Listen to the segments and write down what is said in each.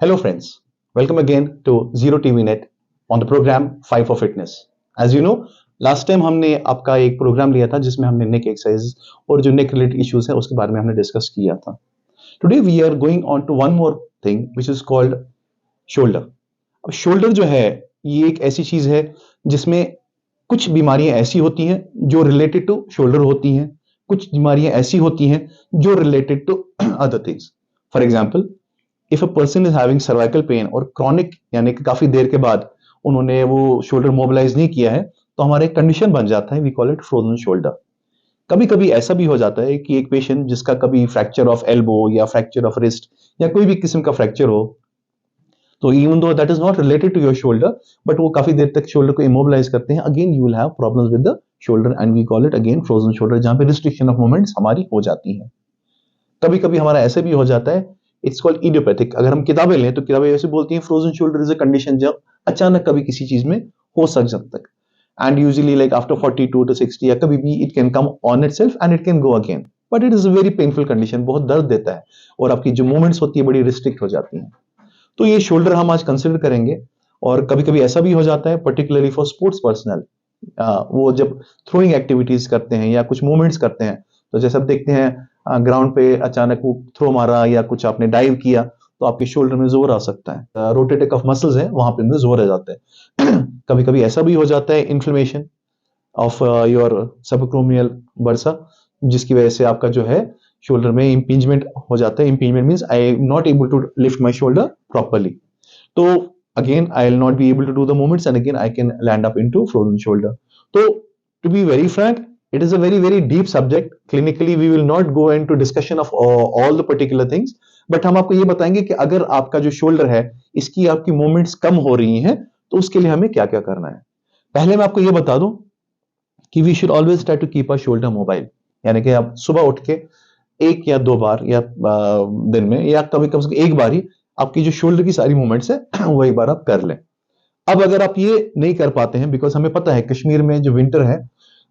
Hello friends, welcome again to Zero TV Net on the program 5 for Fitness. As you know, last time हमने आपका एक programme लिया था जिसमें हमने नेक एक्सरसाइज और जो नेक रिलेटेड इश्यूज है उसके बारे में हमने डिस्कस किया था. Today we are going on to one more thing which is called shoulder. अब शोल्डर जो है ये एक ऐसी चीज है जिसमें कुछ बीमारियां ऐसी होती हैं जो रिलेटेड टू शोल्डर होती हैं, कुछ बीमारियां ऐसी होती हैं जो related to other things. For example, if a person is having cervical pain और क्रॉनिक यानी कि काफी देर के बाद उन्होंने वो शोल्डर मोबिलाइज नहीं किया है तो हमारा एक कंडीशन बन जाता है, we call it frozen shoulder. कभी कभी ऐसा भी हो जाता है कि एक पेशेंट जिसका कभी फ्रैक्चर ऑफ एल्बो या फ्रैक्चर ऑफ रिस्ट या कोई भी किस्म का फ्रैक्चर हो, तो even though that is not related to your shoulder but वो काफी देर तक शोल्डर को इमोबिलाइज करते हैं, again you will have problems with the shoulder and we call it again frozen shoulder, जहां पे रिस्ट्रिक्शन ऑफ मूवमेंट्स हमारी हो जाती है. कभी कभी हमारा ऐसे भी हो जाता है, इट्स कॉल्ड इडियोपैथिक. अगर हम किताबें लें तो किताबें ऐसे बोलती हैं frozen shoulder is a condition जब अचानक कभी किसी चीज में हो सकता तक, and usually like after 42 to 60 या कभी भी it can come on itself and it can go again, but it is a very painful condition, बहुत दर्द देता है और आपकी जो मूवमेंट्स होती है बड़ी रिस्ट्रिक्ट हो जाती हैं. तो ये शोल्डर हम आज कंसिडर करेंगे. और कभी कभी ऐसा भी हो जाता है पर्टिकुलरली फॉर स्पोर्ट्स पर्सनल, वो जब थ्रोइंग एक्टिविटीज करते हैं या कुछ मूवमेंट्स करते हैं, तो जैसे आप देखते हैं ग्राउंड पे अचानक वो थ्रो मारा या कुछ आपने डाइव किया तो आपके शोल्डर में जोर आ सकता है, रोटेटर कफ मसल्स है वहां पे जोर आ जाता है. कभी कभी ऐसा भी हो जाता है इन्फ्लेमेशन ऑफ योर सबक्रोमियल बर्सा, जिसकी वजह से आपका जो है शोल्डर में इंपिंजमेंट हो जाता है. Impingement means I am not able to lift my shoulder properly, तो again I will not be able to do the movements and again I can land up into frozen shoulder. So to be very frank, it is a very deep subject. Clinically we will not go into discussion of all the particular things, but हम आपको ये बताएंगे कि अगर आपका जो shoulder है इसकी आपकी मूवमेंट्स कम हो रही हैं तो उसके लिए हमें क्या क्या करना है. पहले मैं आपको ये बता दूं कि we should always try to keep a shoulder mobile, यानी कि आप सुबह उठ के एक या दो बार या दिन में या कभी कम से कम एक बार ही आपकी जो शोल्डर की सारी मूवमेंट्स है वो एक बार आप कर लें. अब अगर आप ये नहीं कर पाते हैं, बिकॉज हमें पता है कश्मीर में जो विंटर है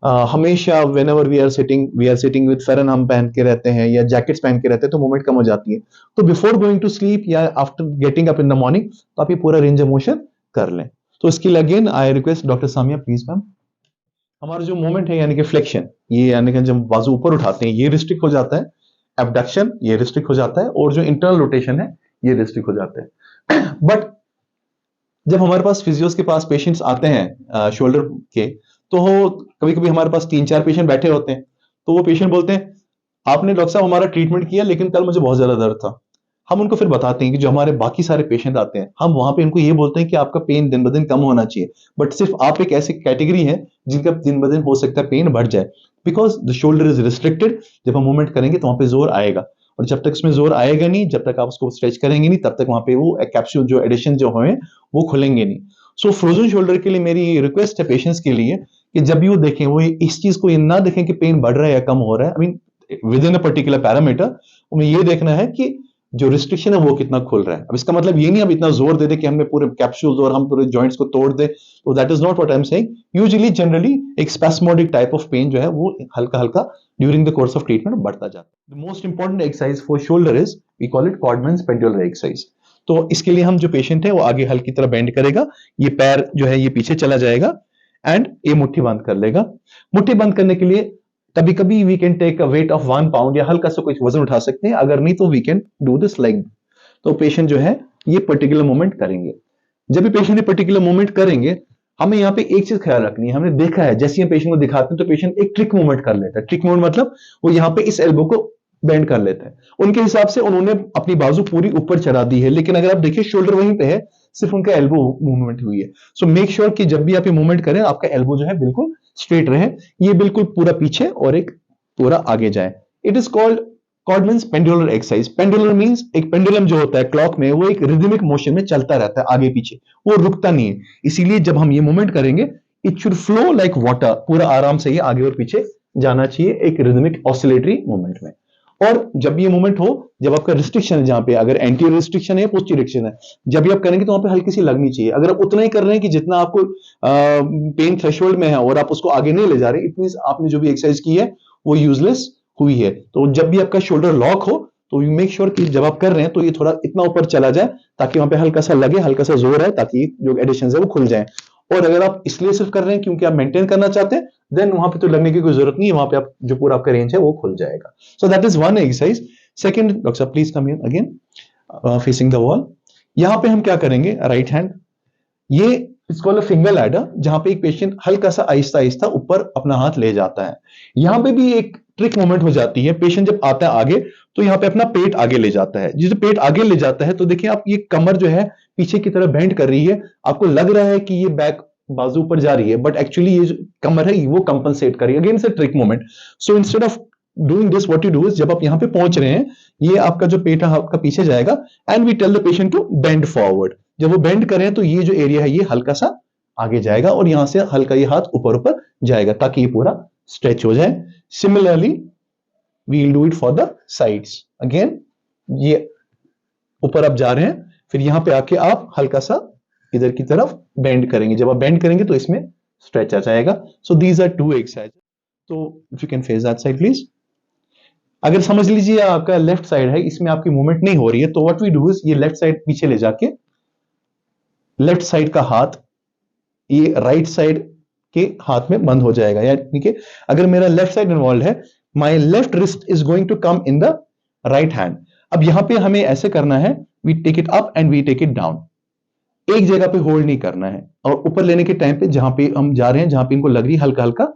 हमेशा whenever we are sitting with pheran हम पहन के रहते हैं या जैकेट्स पहन के रहते हैं तो मूवमेंट कम हो जाती है. तो बिफोर गोइंग टू स्लीप या after getting up in the morning तो आप ये पूरा रेंज ऑफ मोशन कर लें. तो इसके लिए again I request doctor Samia please ma'am. हमारा जो मूवमेंट है यानी कि फ्लेक्शन, ये यानी कि जब बाजू ऊपर उठाते हैं ये रिस्ट्रिक्ट हो जाता है, एबडक्शन ये रिस्ट्रिक्ट हो जाता है और जो इंटरनल रोटेशन है ये रिस्ट्रिक्ट हो जाते हैं. बट जब हमारे पास फिजियोस के पास पेशेंट्स आते हैं शोल्डर के, तो कभी कभी हमारे पास 3-4 पेशेंट बैठे होते हैं, तो वो पेशेंट बोलते हैं आपने डॉक्टर साहब हमारा ट्रीटमेंट किया लेकिन कल मुझे बहुत ज्यादा दर्द था. हम उनको फिर बताते हैं कि जो हमारे बाकी सारे पेशेंट आते हैं हम वहां पे इनको ये बोलते हैं कि आपका पेन दिन ब दिन कम होना चाहिए, बट सिर्फ आप एक ऐसी कैटेगरी है जिनका दिन ब दिन हो सकता है पेन बढ़ जाए, because the shoulder is restricted. जब हम मूवमेंट करेंगे तो वहां पे जोर आएगा और जब तक उसमें जोर आएगा नहीं, जब तक आप उसको स्ट्रेच करेंगे नहीं, तब तक वहां पे वो कैप्सूल जो एडिशन जो है वो खुलेंगे नहीं. सो फ्रोजन शोल्डर के लिए मेरी रिक्वेस्ट है पेशेंट्स के लिए कि जब भी वो देखें वो इस चीज को ये ना देखें कि पेन बढ़ रहा है या कम हो रहा है, I mean with in a particular parameter उन्हें ये देखना है कि जो रिस्ट्रिक्शन है वो कितना खुल रहा है. अब इसका मतलब ये नहीं अब इतना जोर दे दे कि हमने पूरे कैप्सूल्स और हम पूरे जॉइंट्स को तोड़ दे, तो that is not what I am saying. Usually generally एक स्पैस्मोडिक टाइप ऑफ पेन जो है वो हल्का हल्का during the course of treatment बढ़ता जाता है. The most important exercise for shoulder is we call it Codman's pendular exercise. तो इसके लिए हम जो पेशेंट है वो आगे हल्की तरह बेंड करेगा, ये पैर जो है ये पीछे चला जाएगा एंड ये मुट्ठी बंद कर लेगा. मुट्ठी बंद करने के लिए कभी कभी we can take a weight of 1 pound या हल्का सा कुछ वजन उठा सकते हैं, अगर नहीं तो we can do this like. तो पेशेंट जो है ये पर्टिकुलर मूवमेंट करेंगे. जब भी पेशेंट ये पर्टिकुलर मूवमेंट करेंगे हमें यहाँ पे एक चीज ख्याल रखनी है. हमने देखा है जैसे हम पेशेंट को दिखाते हैं तो पेशेंट एक ट्रिक मूवमेंट कर लेता है. ट्रिक मूवमेंट मतलब वो यहाँ पे इस एल्बो को बेंड कर लेता है. उनके हिसाब से उन्होंने अपनी बाजू पूरी ऊपर चढ़ा दी है, लेकिन अगर आप देखिए शोल्डर वहीं पे है, सिर्फ उनका एल्बो मूवमेंट हुई है. सो मेक श्योर कि जब भी आप ये मूवमेंट करें आपका एल्बो जो है बिल्कुल स्ट्रेट रहे, ये बिल्कुल पूरा पीछे और एक पूरा आगे जाए. It is called Codman's pendular exercise. Pendular means एक पेंडुलम जो होता है क्लॉक में वो एक रिदमिक मोशन में चलता रहता है आगे पीछे, वो रुकता नहीं है. इसीलिए जब हम ये मूवमेंट करेंगे it should flow like water, पूरा आराम से ये आगे और पीछे जाना चाहिए एक रिदमिक ऑसिलेटरी मूवमेंट में. और जब ये मूवमेंट हो, जब आपका रिस्ट्रिक्शन है, जहां पे अगर एंटीरियर रिस्ट्रिक्शन है पोस्टीरियर रिस्ट्रिक्शन है, जब भी आप करेंगे तो वहां पे हल्की सी लगनी चाहिए. अगर आप उतना ही कर रहे हैं कि जितना आपको पेन थ्रेशोल्ड में है और आप उसको आगे नहीं ले जा रहे, इट मींस आपने जो भी एक्सरसाइज की है वो यूजलेस हुई है. तो जब भी आपका शोल्डर लॉक हो तो यू मेक श्योर कि जब आप कर रहे हैं तो ये थोड़ा इतना ऊपर चला जाए ताकि वहां पे हल्का सा लगे, हल्का सा जोर है, ताकि जो एडिशन है वो खुल जाए। और अगर आप इसलिए सिर्फ कर रहे हैं क्योंकि आप मेंटेन करना चाहते हैं, देन वहां पे तो लगने की कोई जरूरत नहीं है, वहां पे आप जो पूरा आपका रेंज है वो खुल जाएगा। So that is one exercise. Second, doctor साहब please come here again, facing the wall. यहां पे हम क्या करेंगे, राइट हैंड, ये it's called a finger ladder, जहां पे एक पेशेंट हल्का सा आहिस्ता आहिस्ता ऊपर अपना हाथ ले जाता है। यहां पे भी एक ट्रिक मोमेंट हो जाती है, पेशेंट जब आता है आगे तो यहाँ पे अपना पेट आगे ले जाता है। जिस पेट आगे ले जाता है तो देखिए आप, ये कमर जो है पीछे की तरफ बेंड कर रही है, आपको लग रहा है कि ये बैक बाजू ऊपर जा रही है, बट एक्चुअली ये जो कमर है वो कंपनसेट कर रही है। अगेन से trick moment. So instead of doing this, what you do is, जब आप यहां पे पहुंच रहे हैं, ये आपका जो पेट है आपका पीछे जाएगा, and we tell the patient to bend forward. जब वो बेंड करें तो ये जो एरिया है ये हल्का सा आगे जाएगा और यहां से हल्का ये हाथ ऊपर ऊपर जाएगा ताकि ये पूरा स्ट्रेच हो जाए। Similarly we will do it for the sides. अगेन ये ऊपर आप जा रहे हैं, फिर यहां पे आके आप हल्का सा इधर की तरफ बेंड करेंगे। जब आप बेंड करेंगे तो इसमें स्ट्रेच आ जाएगा। So these are two exercise. तो if you can face that side please. अगर समझ लीजिए आपका लेफ्ट साइड है, इसमें आपकी मूवमेंट नहीं हो रही है, तो व्हाट वी डू इज, ये लेफ्ट साइड पीछे ले जाके लेफ्ट साइड का हाथ ये राइट साइड के हाथ में बंद हो जाएगा। यानी कि अगर मेरा लेफ्ट साइड इन्वॉल्व है, my left wrist is going to come in the right hand. अब यहां पे हमें ऐसे करना है, we take it up and we take it down. एक जगह पे होल्ड नहीं करना है, और ऊपर लेने के टाइम पे जहां पे हम जा रहे हैं, जहां पे इनको लग रही है हल्का हल्का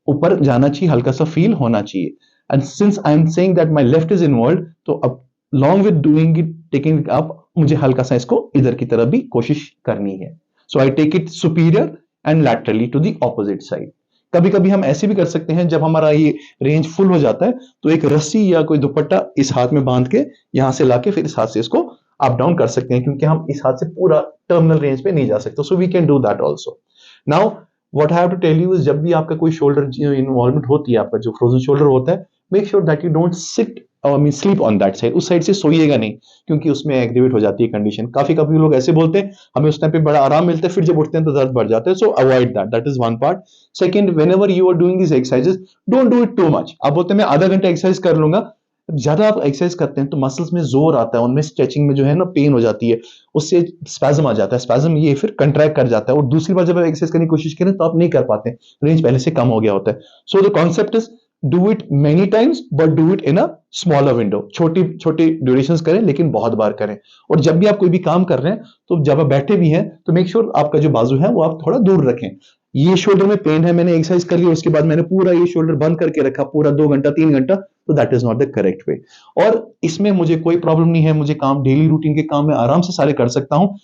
ऊपर जाना चाहिए, हल्का सा फील होना चाहिए। And since I am saying that my left is involve, तो अब long with doing it, taking it up, मुझे हल्का सा इसको इधर की तरफ भी कोशिश करनी है। So I take it superior and laterally to the opposite side. कभी कभी हम ऐसे भी कर सकते हैं, जब हमारा ये रेंज फुल हो जाता है तो एक रस्सी या कोई दुपट्टा इस हाथ में बांध के यहां से लाके फिर इस हाथ से इसको अप डाउन कर सकते हैं, क्योंकि हम इस हाथ से पूरा टर्मिनल रेंज पे नहीं जा सकते। So we can do that also. Now what I have to tell you is, जब भी आपका कोई शोल्डर इन्वॉल्वमेंट होती है, आपका जो फ्रोजन शोल्डर होता है, make sure that you don't sit mean sleep on that side. उस साइड से सोइएगा नहीं, क्योंकि उसमें एग्रीवेट हो जाती है कंडीशन। काफी काफी लोग ऐसे बोलते हैं, हमें उस टाइम पे बड़ा आराम मिलता है, फिर जब उठते हैं तो दर्द बढ़ जाता है। So avoid that, that is one part. Second, whenever you are doing this exercises, don't do it too much. आप बोलते हैं मैं आधा घंटा एक्सरसाइज कर लूंगा, ज्यादा आप एक्सरसाइज करते हैं तो मसल्स में जोर आता है, उनमें स्ट्रेचिंग में जो है ना पेन हो जाती है, उससे स्पैज्म आ जाता है। स्पैज्म ये फिर कंट्रैक्ट कर जाता है, और दूसरी बार जब आप एक्सरसाइज करने की कोशिश करें तो आप नहीं कर पाते, रेंज पहले से कम हो गया होता है। So the concept is, do it many times but do it in a smaller window. छोटी छोटी ड्यूरेशंस करें लेकिन बहुत बार करें। और जब भी आप कोई भी काम कर रहे हैं, तो जब आप बैठे भी हैं तो मेक श्योर आपका जो बाजू है वो आप थोड़ा दूर रखें। ये शोल्डर में पेन है, मैंने एक्सरसाइज कर ली, उसके बाद मैंने पूरा ये शोल्डर बंद करके रखा पूरा 2 घंटा 3 घंटा, तो that is not the correct way. और इसमें मुझे कोई प्रॉब्लम नहीं है, मुझे काम डेली रूटीन के काम में आराम से सारे कर सकता हूँ।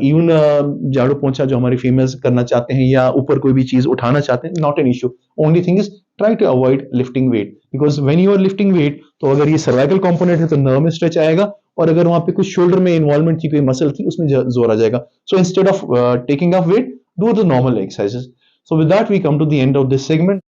इवन झाड़ू पोंछा जो हमारी फीमेल्स करना चाहते हैं, या ऊपर कोई भी चीज उठाना चाहते हैं, not an issue. Only thing is try to avoid lifting weight, because when you are lifting weight, तो अगर ये सर्वाइकल कंपोनेंट है तो नर्व में स्ट्रेच आएगा, और अगर वहां पे कुछ शोल्डर में इन्वॉल्वमेंट की कोई मसल थी उसमें जोर आ जाएगा। So instead of taking up weight, do the normal exercises. So with that we come to the end of this segment.